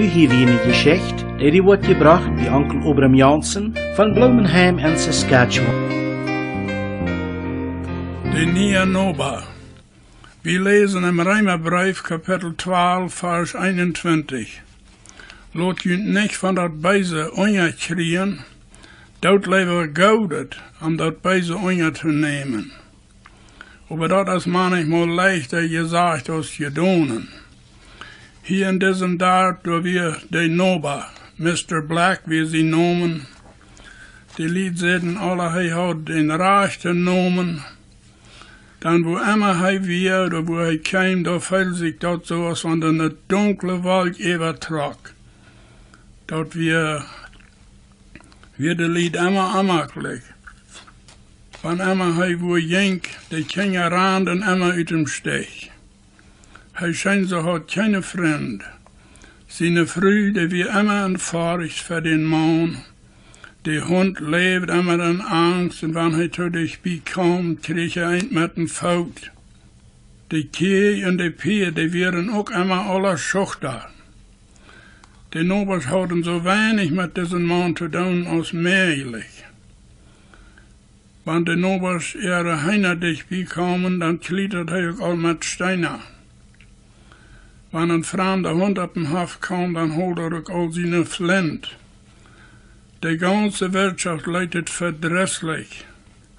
Nu hier weer een Geschicht, die wordt gebracht bij onkel Abram Jansen van Bloemenheim in Saskatchewan. De nieuwe Noba. Wir lesen im Römerbrief Kapitel 12, Vers 21. Laat je niet van dat beise onja kriegen, dat leven goudet, om dat beise onja te nemen. Aber dat is manchmal leichter gesagt als gedaan. Hier in diesem Dorf, da wir de Noba, Mr. Black, wie sie nomen, die Lied zeiden alle, hij had den rechte nomen. Dan wo immer hij weer, oder wo hij kwam, da fällt sich dat so, als wenn eine dunkle Wolk übertrag. Dat wir de Lied immer amaklich. Van immer hij wo jenk, de Kinder randen immer uit dem Stich. Hij schijnt so hat keine Freund. Seine Früh, die wie immer entfahrig für den Mann. Der Hund lebt immer in Angst, und wenn er zu dich kommt, kriegt er ein mit dem Faut. Die Kieh und die Pier, die wären auch immer alle Schuchter. Die Nobels hatten so wenig mit diesem Mann zu tun als möglich. Wenn die Nobels ihre Heine dich bekommen, dann klettert er auch all mit Steiner. Wenn ein fremder Hund auf den Hof kommt, dann holt er auch all seine Flint. Die ganze Wirtschaft leidet verdrisslich.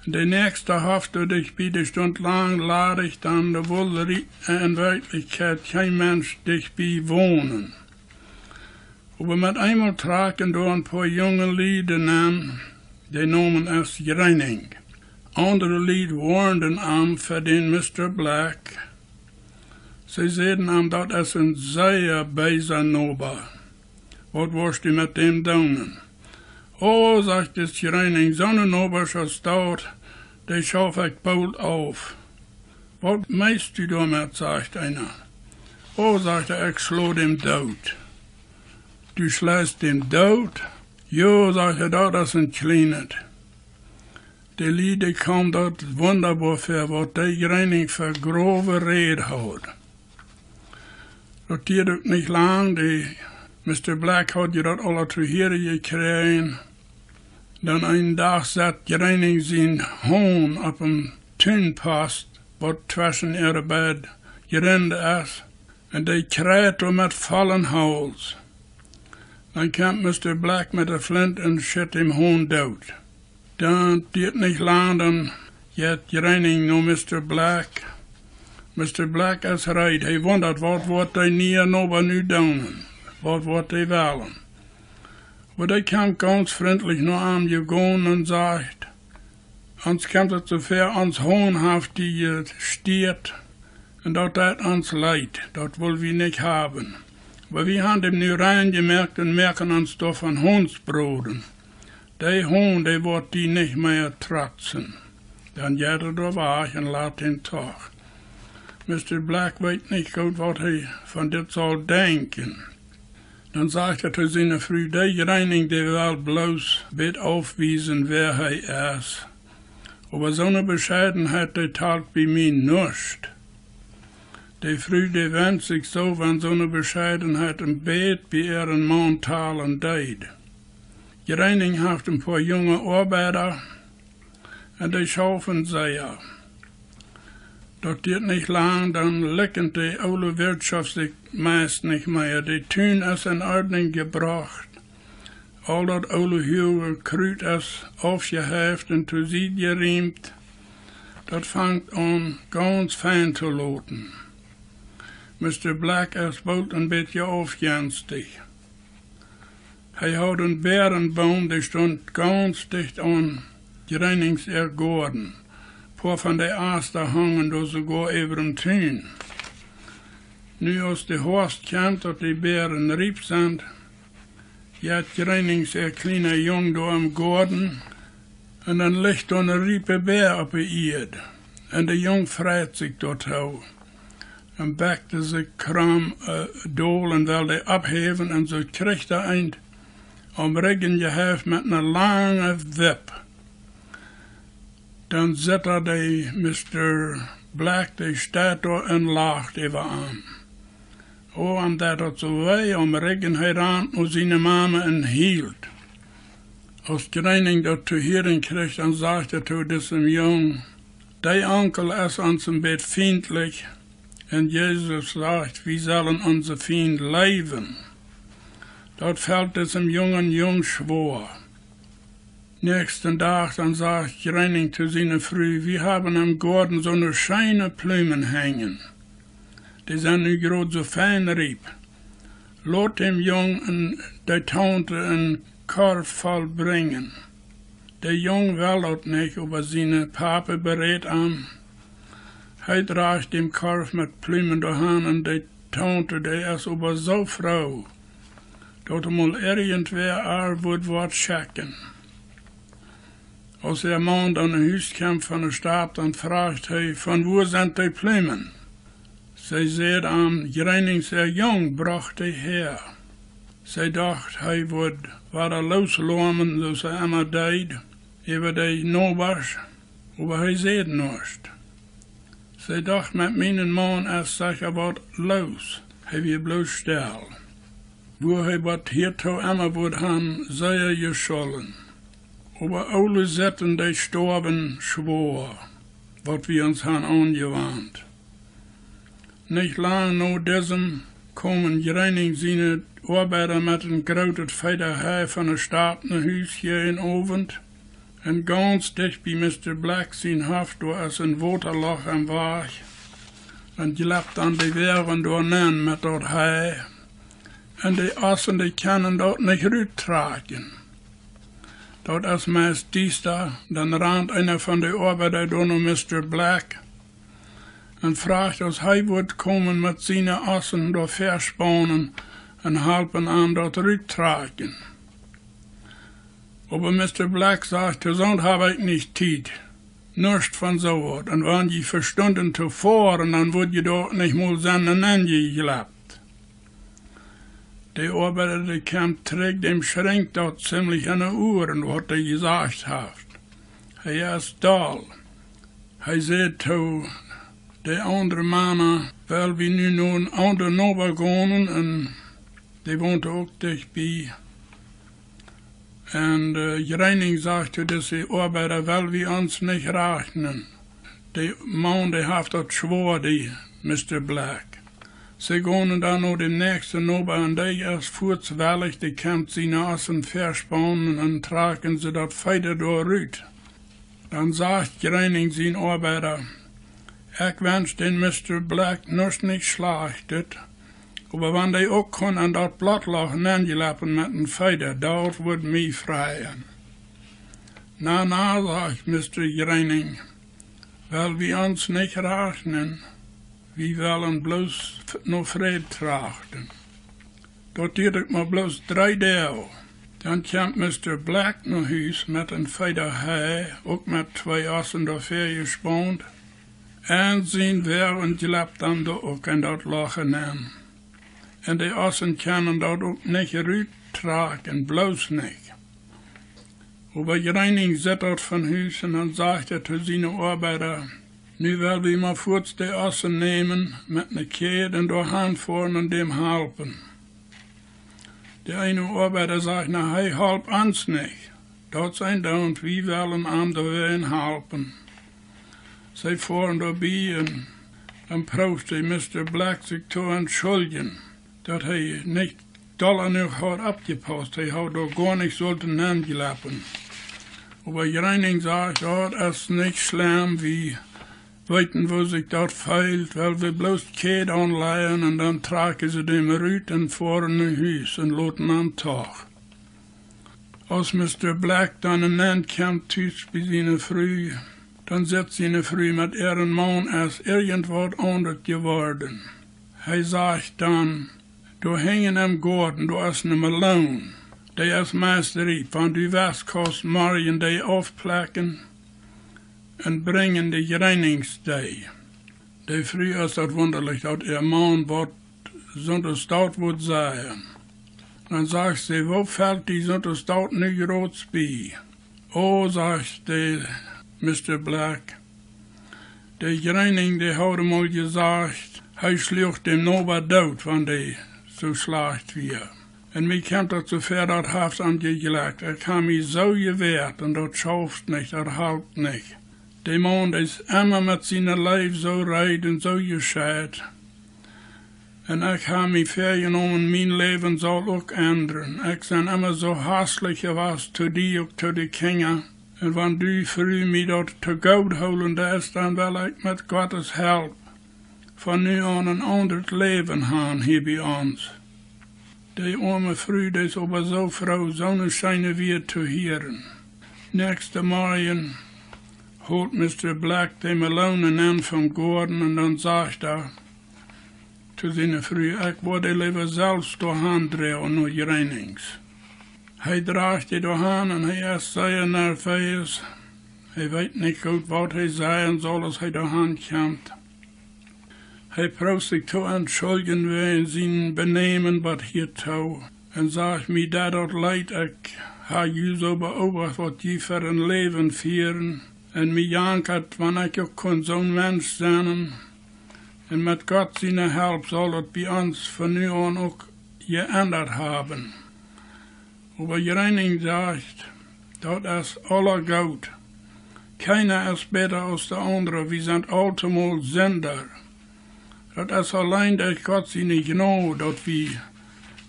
Die nächste Hof, die dich bei der Stunde lang ladig, dann da will in Wirklichkeit kein Mensch dich bewohnen. Aber mit einmal tragen da ein paar junge Lieder an, die nomen es Reining. Andere Lied warnten am für den Mr. Black. Sie sehen am, dat es ein sehr beiser Noba. Wat warst du mit dem Daunen? Oh, sagt das Reining, so eine Noberscher dort, die schauf ich bald auf. Wat meinst du damit, sagt einer. Oh, sagt er, ich schlo dem Tod. Du schlägst dem Tod? Jo, sagt er, das ist ein Kleinet. Die Lieder kam dort wunderbar für, wat die Reining für grove Rede hat. Dat duurt ook niet lang, Mr. Black had je dat alle te horen gekregen. Dan een dag zat Reining zijn hoon op een tuinpost, wat tussen ihre bed gerende is, en die kreeg met vallen hals. Dan kwam Mr. Black met de flint en schiet hem hoon dood. Dan duurt niet lang, dan gaat Reining naar Mr. Black. Mr. Black is right. Hij wondert wat wordt hij niet Noba nu doen. Wat wordt hij willen. Maar hij kwam ganz vriendelijk naar hem gegaan en zegt, ons komt het zover, ons hoon heeft die stiert en dat ons leidt. Dat willen we niet hebben. Maar we hebben hem nu reingemerkt en merken ons toch van hondsbroden. Die hoon, die wordt die niet meer trotsen. Dan gaat er door weg en laat hem toch. Mr. Black weet niet goed wat hij van dit zal denken. Dan zegt hij te zijn vrouw, die Reining die wil bloos bit afwijzen wer hij is. Aber zo'n bescheidenheid die talt bij mij niets. Die vrouw die wendt zich zo van zo'n bescheidenheid een beet bij ihren man talen deed. Reining heeft een paar jonge arbeiders en die schaufen zeer. Dat duurt niet lang, dan lukt die oude Wirtschaft zich meist niet meer. Die tuin is in Ordnung gebracht. Al dat oude huwe kruid is afgeheft en te ziet geriemt. Dat vangt aan ganz fijn te loten. Mr. Black is bald een beetje afgenstig. Hij had een berenboom, die stond ganz dicht aan Reinings Garten. Paar van de aaster hangen door sogar over een tuin. Nu als de horst komt dat die beren riep zijn, gaat Reinings kleine jong door im Garten en dan ligt er een riepe beer op de eerd. En de jong vreit zich dort hou. En bekte zich kram dol en wil die abheven en zo krijgt eind om regen geheft met een lange wip. Dan zet die Mr. Black, die staat daar en lacht even aan. Oh, kwam dat zo wij om regen heran und seine Mama en hield. Als Greining dat zu hören kriegt, dann sagte zu diesem Jungen, dein Onkel ist uns ein bisschen feindlich, und Jesus sagt, wir sollen unser Feind leben. Dort fällt diesem Jung schwor. Nächsten Tag dann sagt Greining zu seiner Frau, wir haben am Garten so eine scheine Blumen hängen. Die sind nu gerade so fein rieb. Lass dem Jungen die Tante einen Korb voll bringen. Der Jung will das nicht, aber seine Papa berät an. Er tragt dem Korb mit Blumen dahin und die Tante, die ist aber so froh, dass mal irgendwer wird was checken. Als der Mann dann in Huis kam von der Stadt, dann fragt er, von wo sind die Blumen? Sie sagt an, Greining sehr jung brachte her. Sie dacht, er wird loslaufen, dus er immer deed, über die Nobers, aber er sieht nicht. Sie dacht, mit meinem Mann ist sicher was los, er wird bloß still. Wo er was hierto immer wird haben, sei er geschollen. Aber alle Sitten, die storben, schwor, was wir uns haben angewandt. Nicht lang nach diesem kommen Greining seine Arbeiter mit einem großen Federhai von der Stadt nach Hus hier in Ovent. Und ganz dicht bei Mr. Black sein Haft, da ist ein Waterloch am Weg. Und gelebt an die Wehren da nennen mit dort Hai. Und die Assen, die können dort nicht rübertragen. Dort ist meist dies da, dann rannt einer von den Arbeiter da noch Mr. Black und fragt, als er wird kommen mit seinen Assen da verspannen und helfen an dort rücktragen. Aber Mr. Black sagt, so habe ich nicht Zeit, nichts von so was. Und wenn die verstunden zuvor, dann wird ihr dort nicht mal seinen Ende gelebt. Der Arbeiter, der kam, trägt dem Schränk dort ziemlich an den Uhren, was er gesagt hat. Er ist da. Er sagt zu der andere Mama, weil wir nun an der Nova gehen, und die wohnt auch dicht bei. Und Greining sagte, dass die Arbeiter, weil wir uns nicht rechnen. Der Mann, der hat dort schwor, die Mr. Black. Sie gehen dann noch den nächsten Ober und der ist furzweilig, die kann seine Assen verspannen und tragen sie dort weiter durch. Dann sagt Greining sein Arbeiter, ich wünsche den Mr. Black nicht schlachtet, aber wenn die auch können an dort Blattloch angelappen mit den Feder, dort wird mich freien. Na, sagt Mr. Greining, weil wir uns nicht rechnen, wir wollen bloß noch Frieden trachten. Dort hielt ich mal bloß 3 Tage. Dann kam Mr. Black nach Hus mit einem Federhai, auch mit 2 Assen dafür gespannt. Und sein Wehr und gelebt dann da auch in dort Lachen an. Und die Assen können dort auch nicht rübertragen, bloß nicht. Aber Greining sitzt dort von Hus und dann sagt er zu seinen Arbeiter, nu will wir mal kurz die Assen nehmen, mit einer Kette und durch Hand fahren und dem helfen. Der eine Arbeiter sagt, na, hey, halb uns nicht. Dort sind da und wir wollen ihm da helfen. Sie fahren dabei und dann braucht der Mr. Black sich zu entschuldigen, dass er nicht doll genug hat abgepasst. Er hat doch gar nicht sollten angelappen. Aber Greining sagt, ja, das ist nicht schlimm, wie weiten, wo sich dort fehlt, weil wir bloß Käd anleihen und dann tragen sie dem Rüt und fahren in Hus und loten am Tag. Als Mr. Black dann in Land kam, tüts bei seiner Früh, dann sitzt seine Früh mit ihrem Mann als irgendwas anderes geworden. Er sagt dann, du hängen am Garten, du hast ne Melone. Der ist Meisterie, wenn du was kannst, Marien die aufplacken und bringen die Greiningsdei. Die Früh ist das wunderlich, dass ihr Mann wird Sonntagstaut wird sein. Dann sagt sie, wo fällt die Sonntagstaut nicht rots bei? Oh, sagt der Mr. Black, der Greining, der hat mal gesagt, er schlucht dem Nober dort, wenn die so schlecht wir. En mij komt dat so ver dat haft angelegt. Kann mich so gewehrt und dat schafft nicht, dat halt nicht. Der Mann ist immer mit seinem Leben so reid und so gescheit. En ich habe mich vergenommen, mein Leben soll auch ändern. Ich bin immer so hässlich gewesen zu dir und zu den Kindern. Und wenn du früh mich dort zu Gott holen lässt, dann will ich mit Gottes Hilfe von nu an ein anderes Leben haben hier bei uns. Die arme Frau, die ist aber so froh, so eine schöne Wirt zu hören. Nächste Morgen holt Mr. Black die Melonen an vom Garten und dann sagt er zu seiner Frau, ich würde lieber selbst daheim drehen, nur Reinings. Er dreht die daheim und er ist sehr nervös. Er weiß nicht gut, was er sagen soll, als er daheim kommt. Er braucht sich zu entschuldigen wegen sein Benehmen, was hier tut. Und sagt mir, dass das leid, ich habe you so beobachtet, was die für ein Leben führen. Und mir jankert, wenn ich auch so ein Mensch sein. Und mit Gott seiner Hilfe soll das bei uns von nu an auch geändert haben. Aber Reining sagt, das ist aller gut. Keiner ist besser als der andere, wir sind allemal Sünder. Das ist allein durch Gott seine Gnade, dass wir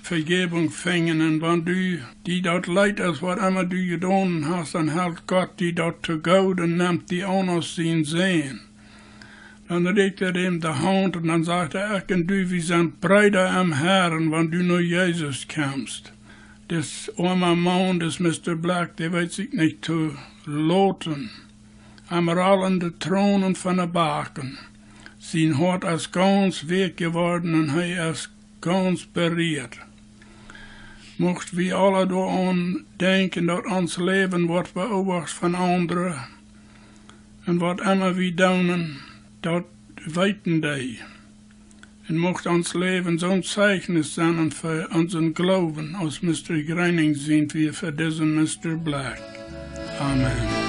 Vergebung fängen. Und wenn du die dort leid ist, was immer du getan hast, dann hält Gott die dort zu Gott und nimmt die auch noch sein Sehen. Dann regt ihm die Hand und dann sagt ich und du, wir sind Brüder am Herrn, wenn du nur Jesus kommst. Das arme Mann, das Mr. Black, der weiß sich nicht zu loten. Am rollenden Thronen von der Baken. Sein Hort ist ganz weg geworden und er ist ganz berührt. Mocht wir alle daran denken, dass uns Leben wird beobachtet von anderen und was immer wir tun, das weiten die. Und mocht uns Leben so ein Zeichnis sein für unseren Glauben, als Mr. Greining sind wir für diesen Mr. Black. Amen.